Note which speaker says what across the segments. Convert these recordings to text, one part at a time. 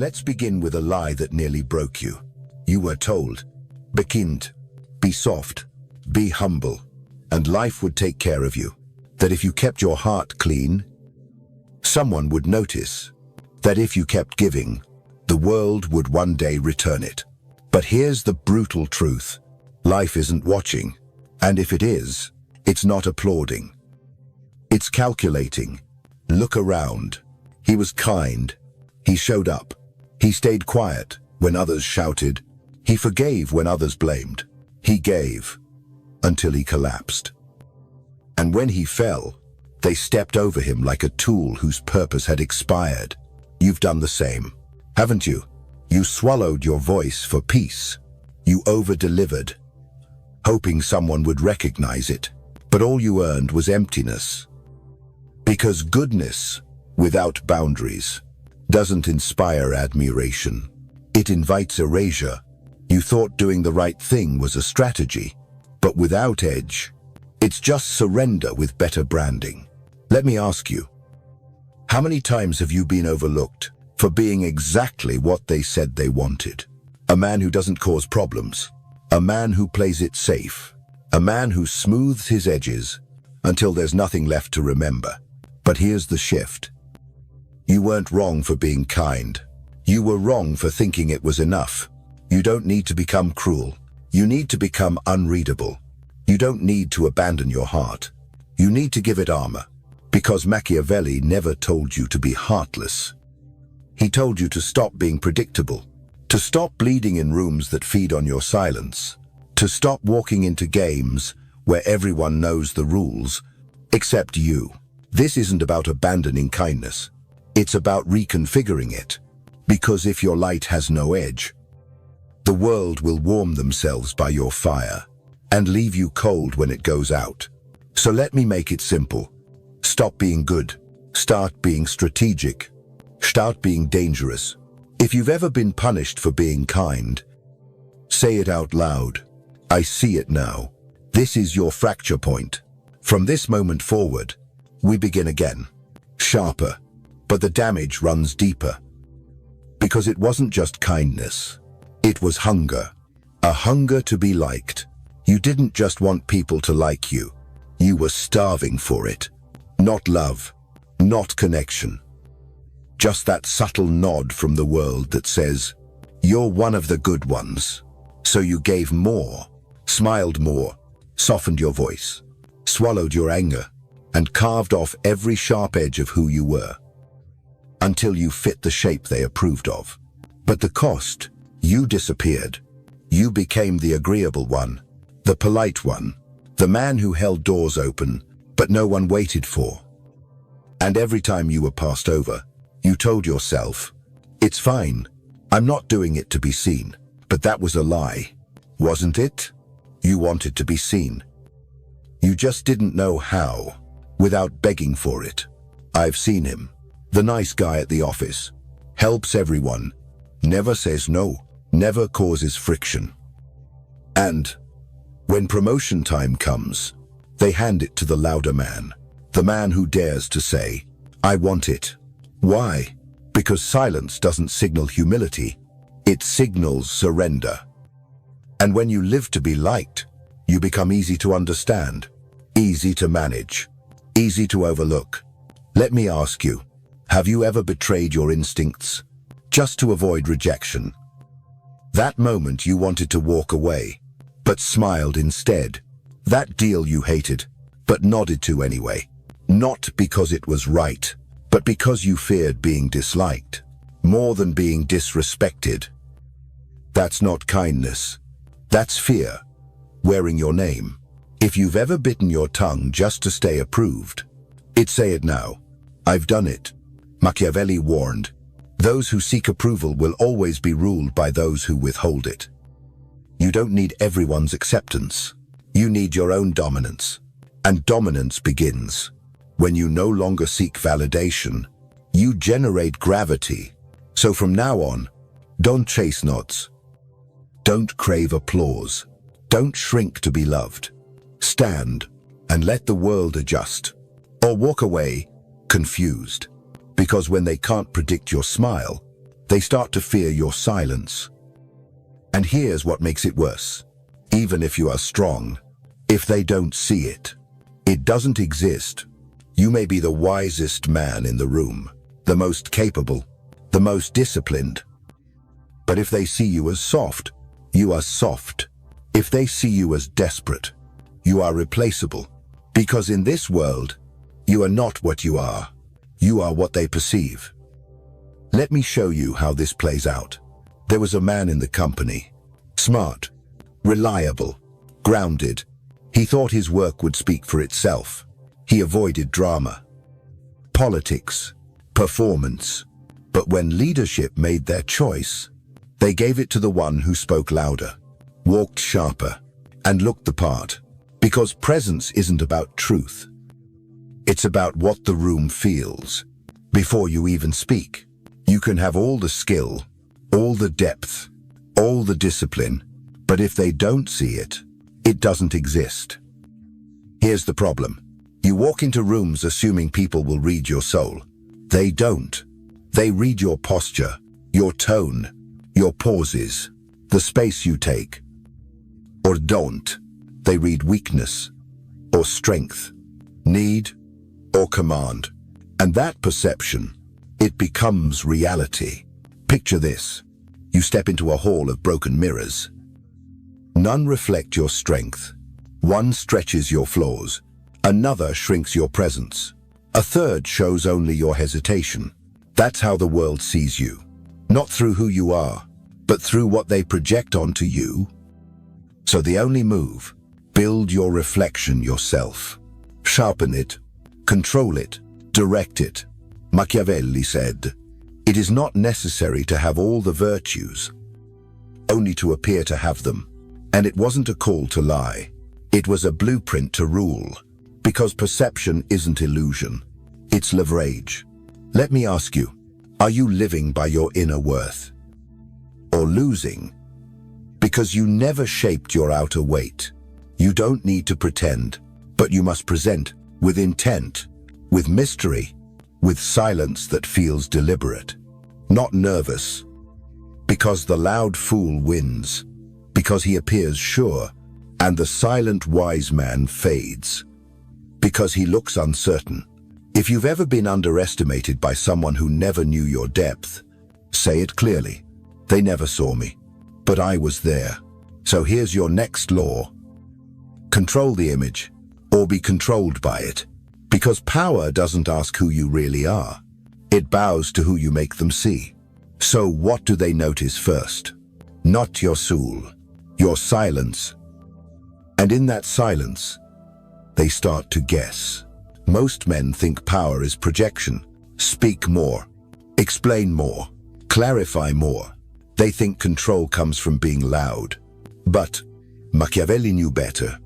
Speaker 1: Let's begin with a lie that nearly broke you. You were told, be kind, be soft, be humble, and life would take care of you. That if you kept your heart clean, someone would notice. That if you kept giving, the world would one day return it. But here's the brutal truth. Life isn't watching, and if it is, it's not applauding. It's calculating. Look around. He was kind. He showed up. He stayed quiet when others shouted. He forgave when others blamed. He gave until he collapsed. And when he fell, they stepped over him like a tool whose purpose had expired. You've done the same, haven't you? You swallowed your voice for peace. You over-delivered, hoping someone would recognize it. But all you earned was emptiness. Because goodness, without boundaries, doesn't inspire admiration. It invites erasure. You thought doing the right thing was a strategy, but without edge, it's just surrender with better branding. Let me ask you, how many times have you been overlooked for being exactly what they said they wanted? A man who doesn't cause problems, a man who plays it safe, a man who smooths his edges until there's nothing left to remember. But here's the shift. You weren't wrong for being kind. You were wrong for thinking it was enough. You don't need to become cruel. You need to become unreadable. You don't need to abandon your heart. You need to give it armor. Because Machiavelli never told you to be heartless. He told you to stop being predictable, to stop bleeding in rooms that feed on your silence, to stop walking into games where everyone knows the rules, except you. This isn't about abandoning kindness. It's about reconfiguring it. Because if your light has no edge, the world will warm themselves by your fire and leave you cold when it goes out. So let me make it simple. Stop being good. Start being strategic. Start being dangerous. If you've ever been punished for being kind, say it out loud. I see it now. This is your fracture point. From this moment forward, we begin again. Sharper, but the damage runs deeper. Because it wasn't just kindness. It was hunger. A hunger to be liked. You didn't just want people to like you. You were starving for it. Not love, not connection. Just that subtle nod from the world that says, you're one of the good ones. So you gave more, smiled more, softened your voice, swallowed your anger, and carved off every sharp edge of who you were, until you fit the shape they approved of. But the cost, you disappeared. You became the agreeable one, the polite one, the man who held doors open, but no one waited for. And every time you were passed over, you told yourself, it's fine, I'm not doing it to be seen. But that was a lie, wasn't it? You wanted to be seen. You just didn't know how, without begging for it. I've seen him, the nice guy at the office, helps everyone, never says no, never causes friction. And when promotion time comes, they hand it to the louder man, the man who dares to say, I want it. Why? Because silence doesn't signal humility, it signals surrender. And when you live to be liked, you become easy to understand, easy to manage, easy to overlook. Let me ask you, have you ever betrayed your instincts just to avoid rejection? That moment you wanted to walk away, but smiled instead. That deal you hated, but nodded to anyway. Not because it was right, but because you feared being disliked, more than being disrespected. That's not kindness. That's fear, wearing your name. If you've ever bitten your tongue just to stay approved, say it now. I've done it. Machiavelli warned, those who seek approval will always be ruled by those who withhold it. You don't need everyone's acceptance. You need your own dominance. And dominance begins when you no longer seek validation. You generate gravity. So from now on, don't chase nods. Don't crave applause. Don't shrink to be loved. Stand and let the world adjust. Or walk away confused. Because when they can't predict your smile, They start to fear your silence. And here's what makes it worse. Even if you are strong, if they don't see it, it doesn't exist. You may be the wisest man in the room, the most capable, the most disciplined. But if they see you as soft, you are soft. If they see you as desperate, you are replaceable. Because in this world, you are not what you are. You are what they perceive. Let me show you how this plays out. There was a man in the company. Smart, reliable, grounded. He thought his work would speak for itself. He avoided drama, politics, performance. But when leadership made their choice, they gave it to the one who spoke louder, walked sharper, and looked the part. Because presence isn't about truth. It's about what the room feels. Before you even speak, you can have all the skill, all the depth, all the discipline, but if they don't see it, it doesn't exist. Here's the problem. You walk into rooms assuming people will read your soul. They don't. They read your posture, your tone, your pauses, the space you take. Or don't. They read weakness, or strength, need, or command. And that perception, it becomes reality. Picture this. You step into a hall of broken mirrors. None reflect your strength. One stretches your flaws. Another shrinks your presence. A third shows only your hesitation. That's how the world sees you. Not through who you are, but through what they project onto you. So the only move, build your reflection yourself. Sharpen it, control it, direct it. Machiavelli said, "It is not necessary to have all the virtues, only to appear to have them." And it wasn't a call to lie. It was a blueprint to rule. Because perception isn't illusion. It's leverage. Let me ask you, are you living by your inner worth? Or losing? Because you never shaped your outer weight. You don't need to pretend, but you must present with intent, with mystery, with silence that feels deliberate, not nervous. Because the loud fool wins, because he appears sure, and the silent wise man fades, because he looks uncertain. If you've ever been underestimated by someone who never knew your depth, say it clearly. They never saw me, but I was there. So here's your next law. Control the image, or be controlled by it. Because power doesn't ask who you really are. It bows to who you make them see. So what do they notice first? Not your soul, your silence. And in that silence, they start to guess. Most men think power is projection. Speak more, explain more, clarify more. They think control comes from being loud. But Machiavelli knew better.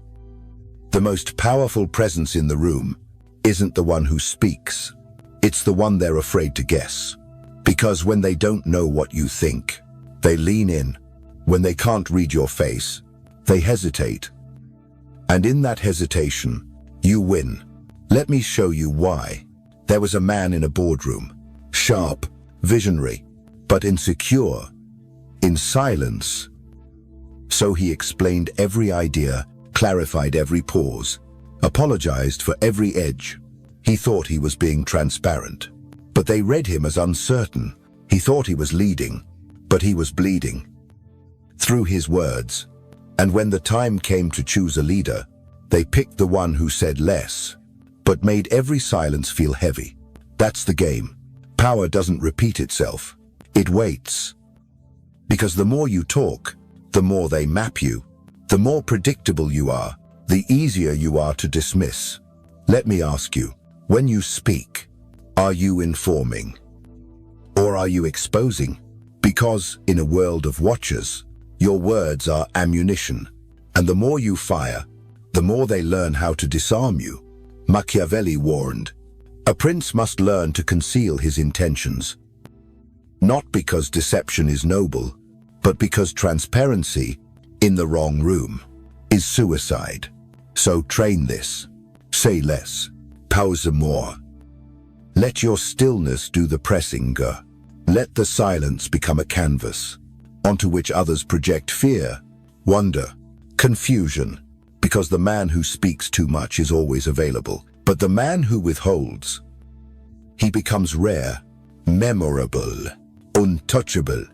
Speaker 1: The most powerful presence in the room isn't the one who speaks. It's the one they're afraid to guess. Because when they don't know what you think, they lean in. When they can't read your face, they hesitate. And in that hesitation, you win. Let me show you why. There was a man in a boardroom, sharp, visionary, but insecure, in silence. So he explained every idea, clarified every pause, apologized for every edge. He thought he was being transparent, but they read him as uncertain. He thought he was leading, but he was bleeding. Through his words. And when the time came to choose a leader, they picked the one who said less, but made every silence feel heavy. That's the game. Power doesn't repeat itself. It waits. Because the more you talk, the more they map you. The more predictable you are, the easier you are to dismiss. Let me ask you, when you speak, are you informing? Or are you exposing? Because in a world of watchers, your words are ammunition. And the more you fire, the more they learn how to disarm you. Machiavelli warned, a prince must learn to conceal his intentions. Not because deception is noble, but because transparency in the wrong room is suicide. So train this. Say less. Pause more. Let your stillness do the pressing. Let the silence become a canvas, onto which others project fear, wonder, confusion, because the man who speaks too much is always available. But the man who withholds, he becomes rare, memorable, untouchable.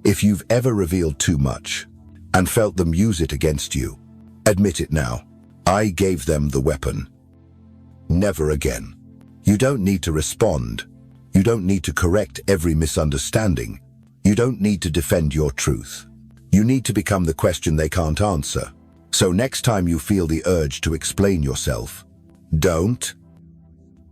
Speaker 1: If you've ever revealed too much and felt them use it against you, admit it now. I gave them the weapon. Never again. You don't need to respond. You don't need to correct every misunderstanding. You don't need to defend your truth. You need to become the question they can't answer. So next time you feel the urge to explain yourself, don't.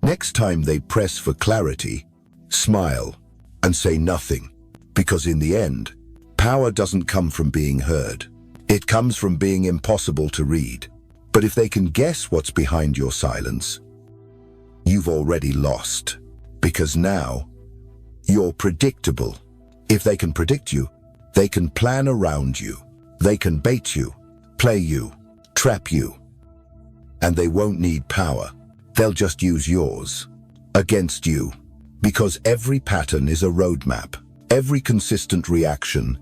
Speaker 1: Next time they press for clarity, smile and say nothing. Because in the end, power doesn't come from being heard. It comes from being impossible to read. But if they can guess what's behind your silence, you've already lost. Because now, you're predictable. If they can predict you, they can plan around you. They can bait you, play you, trap you. And they won't need power. They'll just use yours against you. Because every pattern is a roadmap. Every consistent reaction,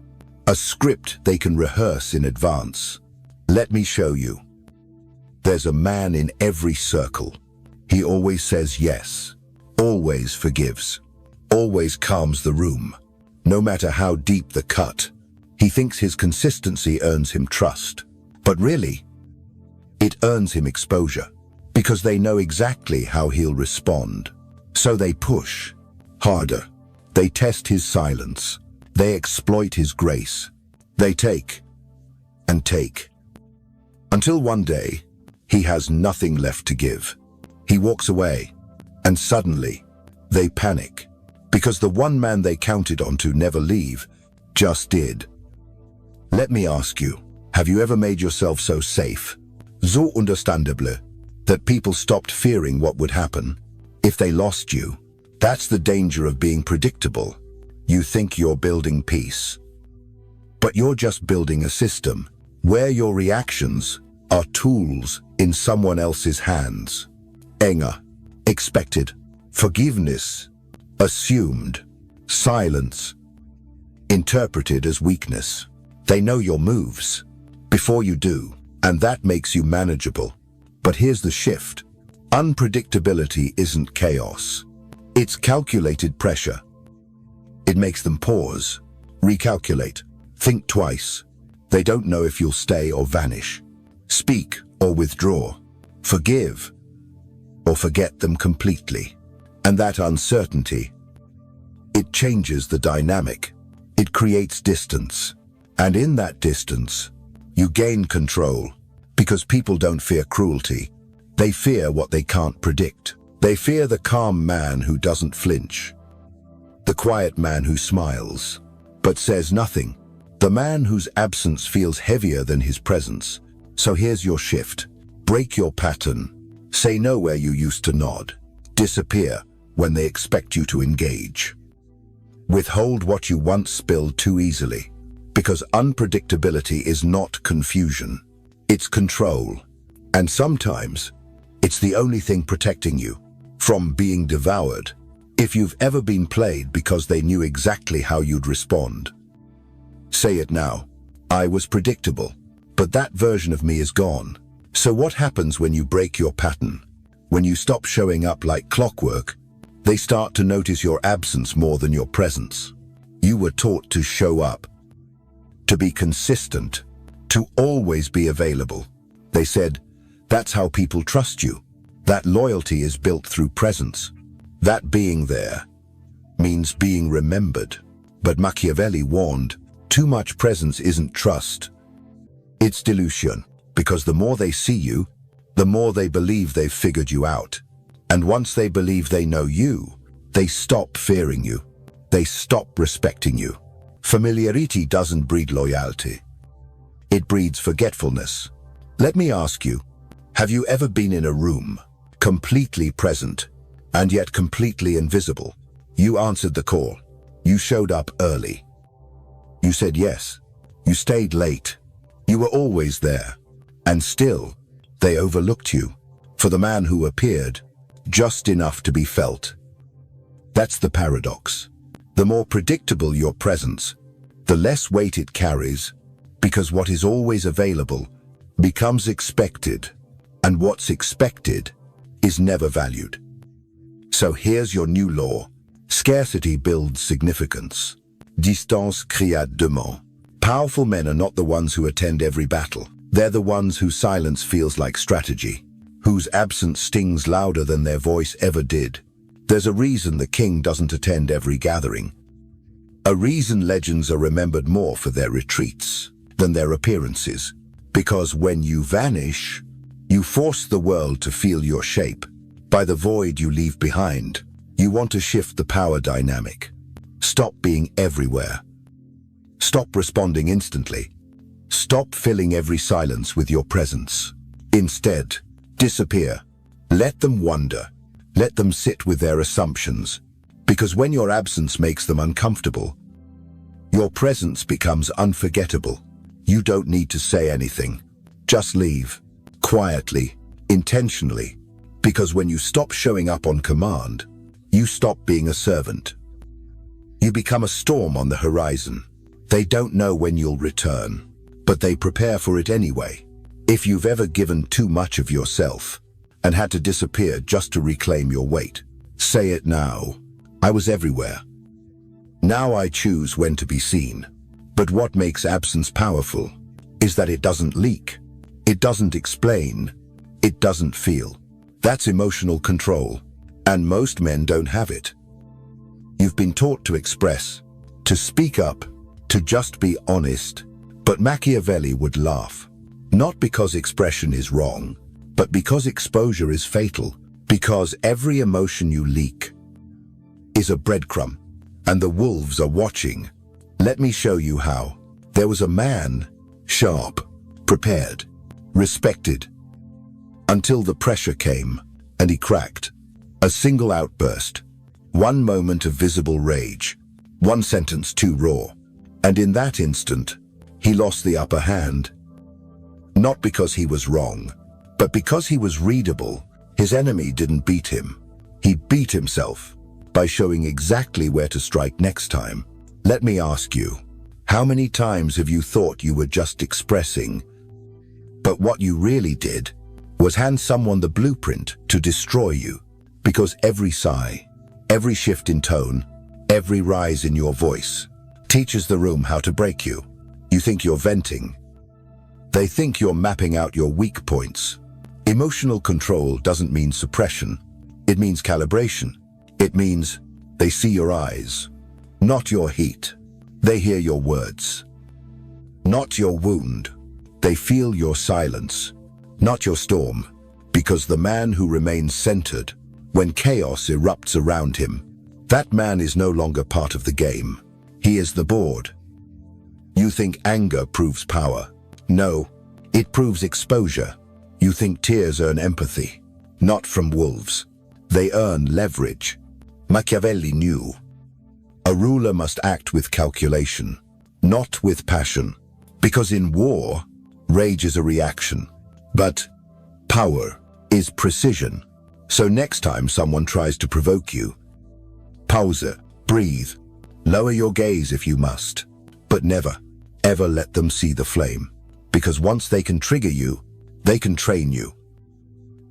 Speaker 1: a script they can rehearse in advance. Let me show you. There's a man in every circle. He always says yes, always forgives, always calms the room. No matter how deep the cut, he thinks his consistency earns him trust. But really, it earns him exposure, because they know exactly how he'll respond. So they push harder. They test his silence. They exploit his grace. They take and take. Until one day, he has nothing left to give. He walks away, and suddenly, they panic. Because the one man they counted on to never leave, just did. Let me ask you, have you ever made yourself so safe, so understandable, that people stopped fearing what would happen if they lost you? That's the danger of being predictable. You think you're building peace, but you're just building a system where your reactions are tools in someone else's hands. Anger, expected. Forgiveness, assumed. Silence, interpreted as weakness. They know your moves before you do, and that makes you manageable. But here's the shift. Unpredictability isn't chaos. It's calculated pressure. It makes them pause, recalculate, think twice. They don't know if you'll stay or vanish, speak or withdraw, forgive or forget them completely. And that uncertainty, it changes the dynamic. It creates distance. And in that distance, you gain control, because people don't fear cruelty. They fear what they can't predict. They fear the calm man who doesn't flinch, the quiet man who smiles, but says nothing, the man whose absence feels heavier than his presence. So here's your shift. Break your pattern. Say no where you used to nod. Disappear when they expect you to engage. Withhold what you once spilled too easily, because unpredictability is not confusion. It's control. And sometimes, it's the only thing protecting you from being devoured. If you've ever been played because they knew exactly how you'd respond, say it now. I was predictable, but that version of me is gone. So what happens when you break your pattern? When you stop showing up like clockwork, they start to notice your absence more than your presence. You were taught to show up, to be consistent, to always be available. They said, that's how people trust you. That loyalty is built through presence. That being there means being remembered. But Machiavelli warned, too much presence isn't trust. It's delusion, because the more they see you, the more they believe they've figured you out. And once they believe they know you, they stop fearing you. They stop respecting you. Familiarity doesn't breed loyalty. It breeds forgetfulness. Let me ask you, have you ever been in a room, completely present, and yet completely invisible? You answered the call. You showed up early. You said yes. You stayed late. You were always there. And still, they overlooked you for the man who appeared just enough to be felt. That's the paradox. The more predictable your presence, the less weight it carries, because what is always available becomes expected, and what's expected is never valued. So here's your new law. Scarcity builds significance. Distance créate demande. Powerful men are not the ones who attend every battle. They're the ones whose silence feels like strategy, whose absence stings louder than their voice ever did. There's a reason the king doesn't attend every gathering. A reason legends are remembered more for their retreats than their appearances. Because when you vanish, you force the world to feel your shape. By the void you leave behind, you want to shift the power dynamic. Stop being everywhere. Stop responding instantly. Stop filling every silence with your presence. Instead, disappear. Let them wonder. Let them sit with their assumptions. Because when your absence makes them uncomfortable, your presence becomes unforgettable. You don't need to say anything. Just leave. Quietly. Intentionally. Because when you stop showing up on command, you stop being a servant. You become a storm on the horizon. They don't know when you'll return, but they prepare for it anyway. If you've ever given too much of yourself and had to disappear just to reclaim your weight, say it now. I was everywhere. Now I choose when to be seen. But what makes absence powerful is that it doesn't leak. It doesn't explain. It doesn't feel. That's emotional control, and most men don't have it. You've been taught to express, to speak up, to just be honest, but Machiavelli would laugh. Not because expression is wrong, but because exposure is fatal, because every emotion you leak is a breadcrumb, and the wolves are watching. Let me show you how. There was a man, sharp, prepared, respected, until the pressure came, and he cracked. A single outburst, one moment of visible rage, one sentence too raw, and in that instant, he lost the upper hand. Not because he was wrong, but because he was readable. His enemy didn't beat him. He beat himself by showing exactly where to strike next time. Let me ask you, how many times have you thought you were just expressing, but what you really did was hand someone the blueprint to destroy you? Because every sigh, every shift in tone, every rise in your voice teaches the room how to break you. You think you're venting. They think you're mapping out your weak points. Emotional control doesn't mean suppression. It means calibration. It means they see your eyes, not your heat. They hear your words, not your wound. They feel your silence, not your storm. Because the man who remains centered when chaos erupts around him, that man is no longer part of the game. He is the board. You think anger proves power. No, it proves exposure. You think tears earn empathy. Not from wolves. They earn leverage. Machiavelli knew. A ruler must act with calculation, not with passion. Because in war, rage is a reaction. But power is precision. So next time someone tries to provoke you, pause, breathe, lower your gaze if you must, but never, ever let them see the flame. Because once they can trigger you, they can train you.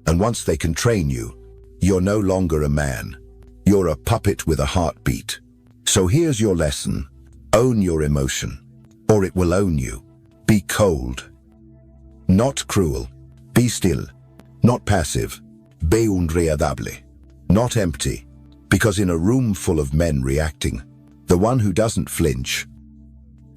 Speaker 1: And once they can train you, you're no longer a man. You're a puppet with a heartbeat. So here's your lesson. Own your emotion, or it will own you. Be cold, not cruel. Be still, not passive. Be unreadable, not empty. Because in a room full of men reacting, the one who doesn't flinch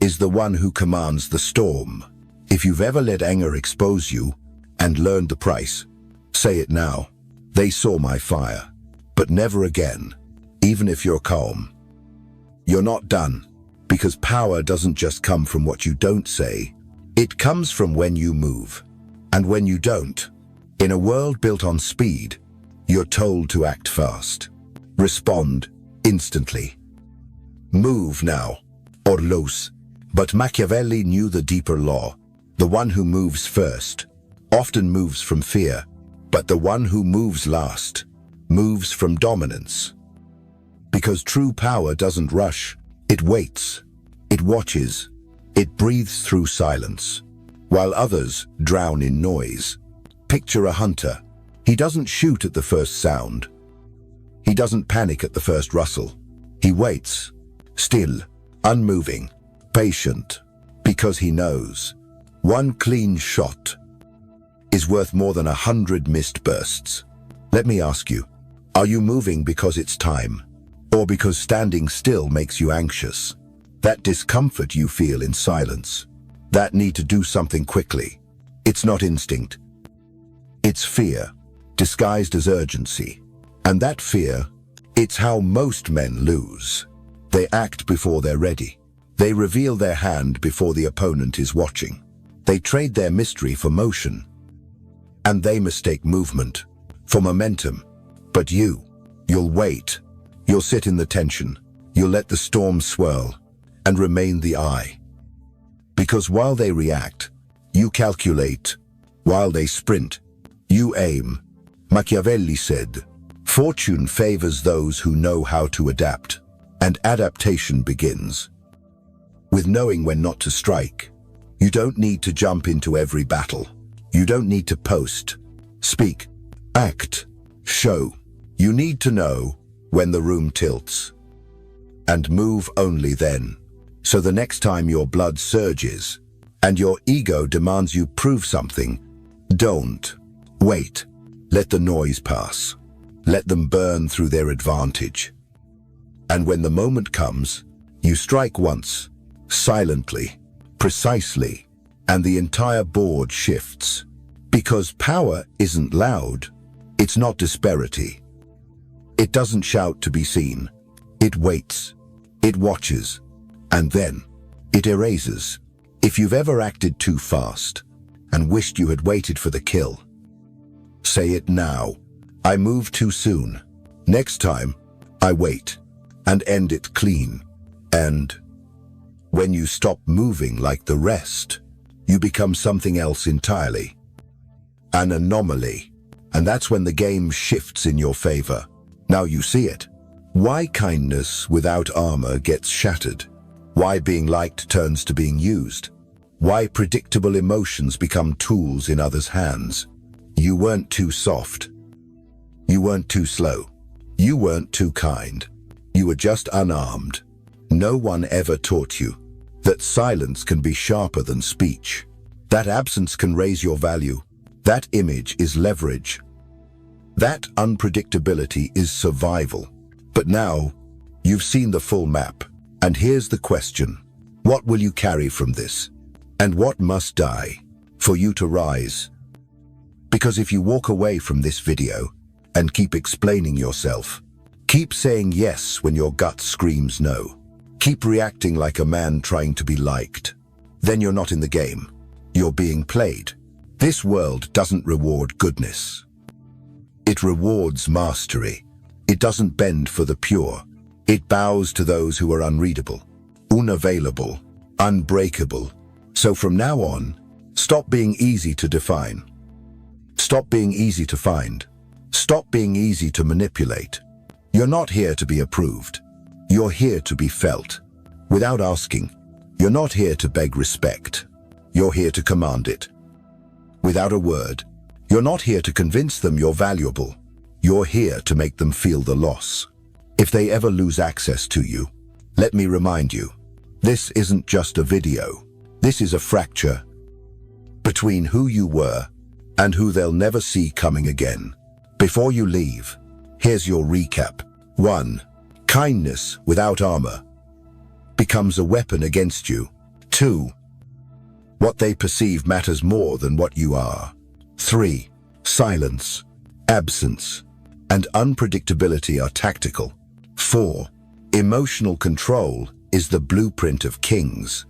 Speaker 1: is the one who commands the storm. If you've ever let anger expose you and learned the price, say it now. They saw my fire, but never again. Even if you're calm, you're not done. Because power doesn't just come from what you don't say. It comes from when you move. And when you don't. In a world built on speed, you're told to act fast. Respond instantly. Move now, or lose. But Machiavelli knew the deeper law. The one who moves first often moves from fear, but the one who moves last moves from dominance. Because true power doesn't rush. It waits. It watches. It breathes through silence, while others drown in noise. Picture a hunter. He doesn't shoot at the first sound. He doesn't panic at the first rustle. He waits, still, unmoving, patient, because he knows one clean shot is worth more than 100 missed bursts. Let me ask you, are you moving because it's time, or because standing still makes you anxious? That discomfort you feel in silence, that need to do something quickly, it's not instinct. It's fear, disguised as urgency. And that fear, it's how most men lose. They act before they're ready. They reveal their hand before the opponent is watching. They trade their mystery for motion. And they mistake movement for momentum. But you'll wait. You'll sit in the tension. You'll let the storm swirl and remain the eye. Because while they react, you calculate. While they sprint, you aim. Machiavelli said, "Fortune favors those who know how to adapt." And adaptation begins with knowing when not to strike. You don't need to jump into every battle. You don't need to post, speak, act, show. You need to know when the room tilts. And move only then. So the next time your blood surges and your ego demands you prove something, don't wait. Let the noise pass. Let them burn through their advantage. And when the moment comes, you strike once, silently, precisely, and the entire board shifts. Because power isn't loud. It's not disparity. It doesn't shout to be seen. It waits. It watches. And then it erases. If you've ever acted too fast and wished you had waited for the kill, say it now. I moved too soon. Next time, I wait and end it clean. And when you stop moving like the rest, you become something else entirely. An anomaly. And that's when the game shifts in your favor. Now you see it. Why kindness without armor gets shattered. Why being liked turns to being used. Why predictable emotions become tools in others' hands. You weren't too soft. You weren't too slow. You weren't too kind. You were just unarmed. No one ever taught you that silence can be sharper than speech. That absence can raise your value. That image is leverage. That unpredictability is survival. But now, you've seen the full map. And here's the question. What will you carry from this? And what must die for you to rise? Because if you walk away from this video and keep explaining yourself, keep saying yes when your gut screams no, keep reacting like a man trying to be liked, then you're not in the game. You're being played. This world doesn't reward goodness. It rewards mastery. It doesn't bend for the pure. It bows to those who are unreadable, unavailable, unbreakable. So from now on, stop being easy to define. Stop being easy to find. Stop being easy to manipulate. You're not here to be approved. You're here to be felt. Without asking, you're not here to beg respect. You're here to command it. Without a word, you're not here to convince them you're valuable. You're here to make them feel the loss. If they ever lose access to you, let me remind you, this isn't just a video. This is a fracture between who you were and who they'll never see coming again. Before you leave, here's your recap. 1. Kindness without armor becomes a weapon against you. 2. What they perceive matters more than what you are. 3. Silence, absence, and unpredictability are tactical. 4. Emotional control is the blueprint of kings.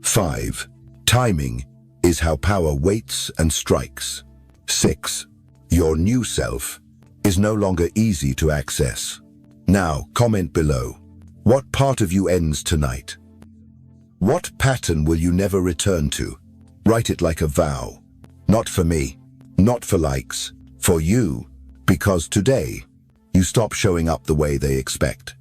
Speaker 1: 5. Timing is how power waits and strikes. 6. Your new self is no longer easy to access. Now, comment below. What part of you ends tonight? What pattern will you never return to? Write it like a vow. Not for me, not for likes, for you, because today, You stop showing up the way they expect.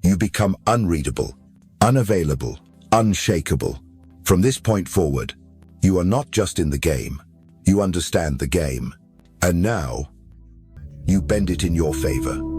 Speaker 1: You become unreadable, unavailable, unshakable. From this point forward, you are not just in the game, you understand the game. And now, you bend it in your favor.